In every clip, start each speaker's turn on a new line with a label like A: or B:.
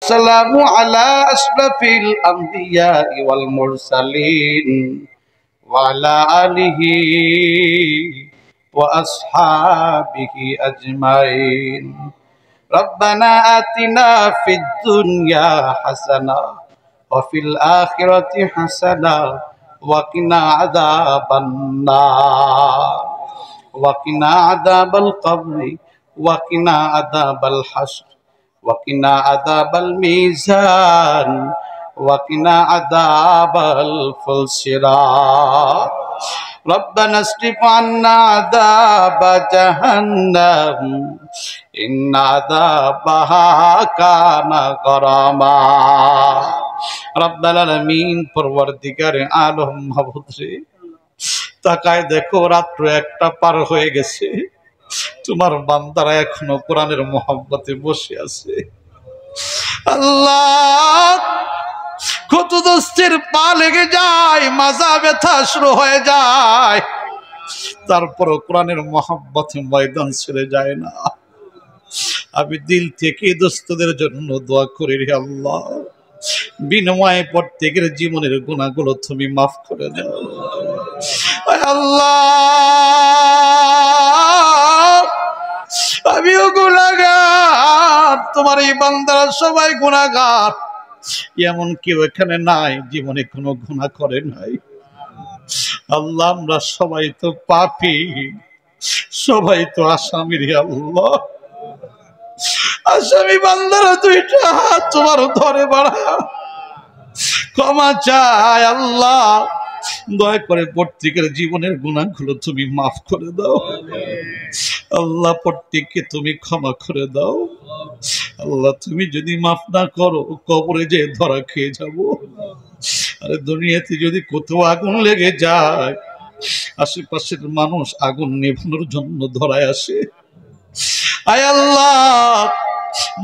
A: সালামু আলা আশরাফিল আম্বিয়া ওয়াল মুরসালিন ওয়া আলা আলিহি ওয়া আসহাবিহি আজমাইন। রব্বানা আতিনা ফিদ দুনিয়া হাসানা ওয়া ফিল আখিরাতি হাসানা ওয়া কিনা আযাবান নার ওয়া কিনা আযাবাল কবরি ওয়া কিনা আযাবাল হাসর وقنا عذاب الميزان وقنا عذاب الفلسرات ربنا اصرف عنا عذاب جهنم إن عذابها كان غراما رب العالمين পরওয়ারদিগারে আলম মাবুদ রে, তাকায় দেখো রাত্র 1টা পার হয়ে গেছে, তোমার বান্দারা এখনো কোরআনের মোহাব্বতে বসে আছে। আল্লাহ, কত দোস্তের পা লেগে যায়, মাজা ব্যথা শুরু হয়ে যায়, তারপরও কোরআনের মোহাব্বতে ময়দান ছেড়ে যায় না। আমি দিল থেকে দোস্তদের জন্য দোয়া করি রে আল্লাহ, বিনিময়ে প্রত্যেকের জীবনের গুনাহগুলো তুমি মাফ করে দাও। আল্লাহ, আমিও গুনাহগার, তোমার এই বান্দারা সবাই গুনাহগার, এমন কেউ এখানে নাই জীবনে কোনো গুনাহ করে নাই। আল্লাহ, আমরা সবাই তো পাপী, সবাই তো আসামি রে আল্লাহ। আসামি বান্দারা 2টা হাত তোমার ধরে বাড়া, ক্ষমা চায় আল্লাহ, দয়া করে প্রত্যেকের জীবনের গুনাহগুলো তুমি মাফ করে দাও আল্লাহ, প্রত্যেককে তুমি ক্ষমা করে দাও আল্লাহ। তুমি যদি মাফ না করো কবরে যে ধরা খেয়ে যাব। আরে দুনিয়াতে যদি কোথাও আগুন লেগে যায়, আশেপাশের মানুষ আগুন নেভানোর জন্য ধরায় আসে। আয় আল্লাহ,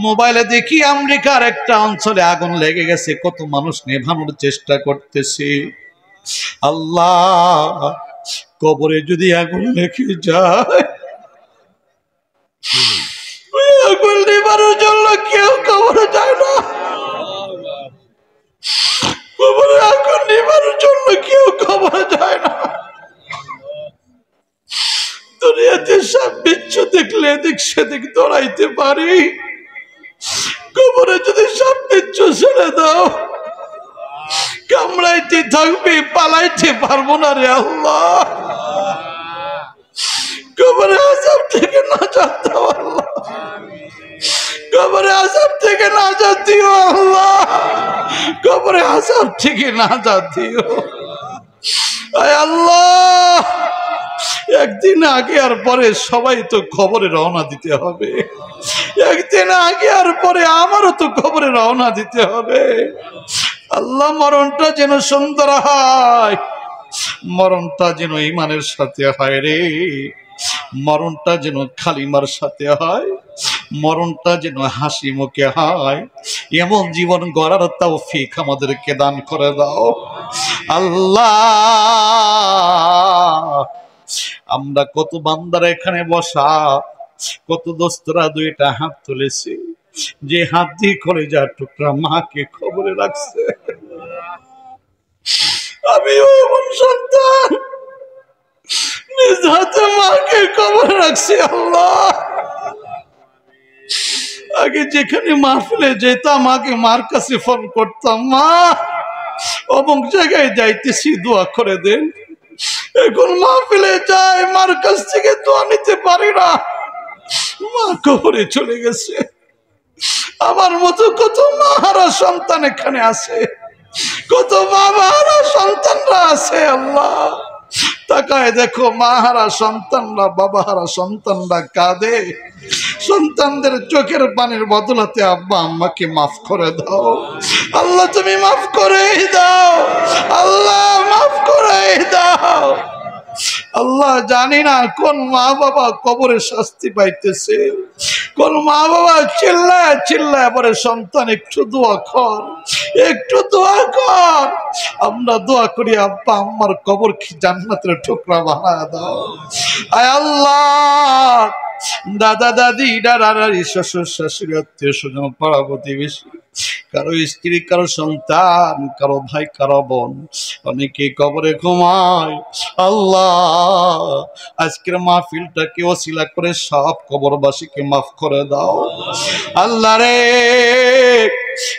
A: মোবাইলে দেখি আমেরিকার একটা অঞ্চলে আগুন লেগে গেছে, কত মানুষ নেভানোর চেষ্টা করতেছে। আল্লাহ, কবরে যদি আগুন লেগে যায়, আগুন নিবানোর জন্য কেউ কবরে যায় না। কবরে আগুন নিবানোর জন্য কেউ কবরে যায় না। দুনিয়াতে সব বিচ্ছু দেখলে এদিক সেদিক দৌড়াইতে পারি, কবরে যদি সব বিচ্ছু ছেড়ে দাও, কামড়াইতে থাকবে, পালাইতে পারবো না রে আল্লাহ। কবরে আযাব থেকে নাজাত দাও আল্লাহ, কবরে আযাব থেকে নাজাত দিও আল্লাহ, কবরে আযাব থেকে নাজাত দিও। আয় আল্লাহ, একদিন আগে আর পরে সবাই তো খবরে রওনা দিতে হবে, একদিন আগে আর পরে আমারও তো খবরে রওনা দিতে হবে। আল্লাহ, মরণটা যেন সুন্দর হয়, মরণটা যেন ঈমানের সাথে হয় রে, মরণটা যেন কালিমার সাথে হয়, মরণটা যেন হাসি মুখে হয়। এমন জীবন গড়ার তৌফিক আমাদেরকে দান করে দাও আল্লাহ। আমরা কত বান্দারা এখানে বসা, কত দোস্তরা 2টা হাত তুলেছে, যে হাত দিয়ে করে যা টুকরা মাকে খবরে রাখছে। আমিও এমন সন্তান, নিজ হাতে মাকে খবরে রাখছি আল্লাহ। আগে যেখানে মাহফিলে যেতাম, আগে মার কাছে ফোন করতাম, মা অমুক জায়গায় যাইতেছি, দোয়া করে দেন। এখন মাহফিলে যাই, মার কাছ থেকে দোয়া নিতে পারি না, মা কবরে চলে গেছে। আমার মতো কত মাহারা সন্তান এখানে আছে, কত বাবাহারা সন্তানরা আছে আল্লাহ। তাকায় দেখো, মাহারা সন্তানরা, বাবাহারা সন্তানরা কাঁদে, সন্তানদের চোখের পানির বদলাতে আব্বা আম্মাকে মাফ করে দাও আল্লাহ, তুমি মাফ করে দাও আল্লাহ, মাফ করে দাও আল্লাহ। জানি না কোন মা বাবা কবরে শাস্তি পাইতেছে, কোন মা বাবা চিল্লায় চিল্লায় বলে, সন্তান একটু দোয়া কর, একটু দোয়া কর। আমরা দোয়া করি, আব্বা আম্মার কবর কি জান্নাতের টুকরা বানায় দাও আয় আল্লাহ। দাদা দাদি, দাদা দাদি, শ্বশুর শাশুড়ি, আত্মীয় স্বজন, পাড়া প্রতিবেশী, কারো স্ত্রী, কারো সন্তান, কারো ভাই, কারো বোন, অনেকে কবরে ঘুমায়। আল্লাহ আজকের মাহফিলটাকে ওসিলা করে সব কবরবাসীকে মাফ করে দাও। আল্লাহ রে,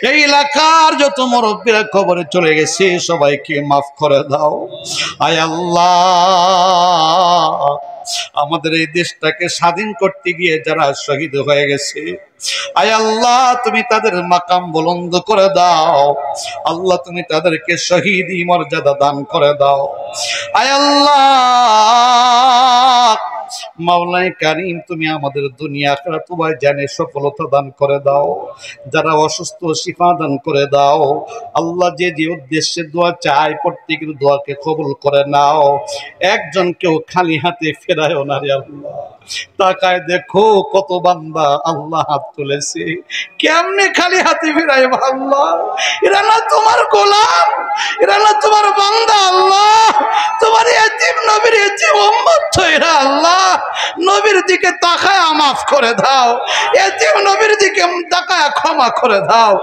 A: এই এলাকার যত মুরব্বীরা কবরে চলে গেছে সবাইকে মাফ করে দাও। আয় আল্লাহ, আমাদের এই দেশটাকে স্বাধীন করতে গিয়ে যারা শহীদ হয়ে গেছে, আয় আল্লাহ তুমি তাদের মাকাম বুলন্দ করে দাও। আল্লাহ তুমি তাদেরকে শহীদি মর্যাদা দান করে দাও। আয় আল্লাহ মাওলাই কারীম, তুমি আমাদের দুনিয়া আখিরাত উভয় জানে সফলতা দান করে দাও। যারা অসুস্থ শিফা দান করে দাও। আল্লাহ যে যে উদ্দেশ্যে দোয়া চায় প্রত্যেকের দোয়াকে কবুল করে নাও। একজনকেও খালি হাতে ফেরায়ও না রে আল্লাহ। তাকায় দেখো কত বান্দা আল্লাহ হাত তুলেছে, কেমনে খালি হাতে ফেরায় আল্লাহ? এরা না তোমার গোলাম, এরা না তোমার বান্দা আল্লাহ, তোমার এতিম নবীর এতিম উম্মত এরা আল্লাহ। নবীর দিকে তাকায় মাফ করে দাও, এতিম নবীর দিকে তাকায় ক্ষমা করে দাও।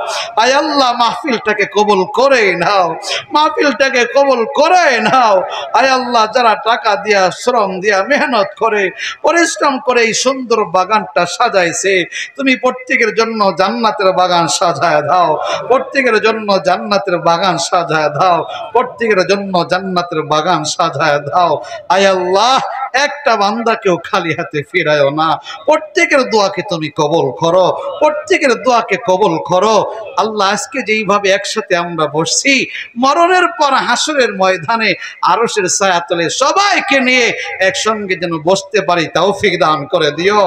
A: আয় আল্লাহ মাহফিলটাকে কবুল করে নাও, মাহফিলটাকে কবুল করে নাও। আয় আল্লাহ যারা টাকা দিয়া, শ্রম দিয়া, মেহনত করে, পরিশ্রম করে এই সুন্দর বাগানটা সাজাইছে, তুমি প্রত্যেকের জন্য জান্নাতের বাগান সাজায় দাও, প্রত্যেকের জন্য জান্নাতের বাগান সাজায় দাও, প্রত্যেকের জন্য জান্নাতের বাগান সাজায় দাও। আয় আল্লাহ একটা বান্দাকেও খালি হাতে ফিরায়ও না। প্রত্যেকের দোয়াকে তুমি কবুল করো, প্রত্যেকের দোয়াকে কবুল করো। আল্লাহ আজকে যেইভাবে একসাথে আমরা বসছি, মরণের পর হাসরের ময়দানে আরশের ছায়াতলে সবাইকে নিয়ে একসঙ্গে যেন বসতে পারি তৌফিক দান করে দিও।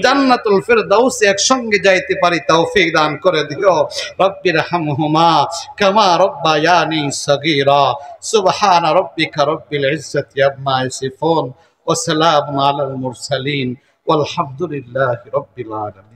A: জান্নাতুল ফিরদাউসে একসঙ্গে যাইতে পারি তৌফিক দান করে দিও। রব্বির হামহুমা কামা রব্বায়ানি সগীরা। সুবহান রাব্বিকা রব্বিল ইজ্জাতি আম্মা ইয়াসিফুন ওয়া সালামুন আলাল মুরসালিন ওয়ালহামদুলিল্লাহি রাব্বিল আলামিন।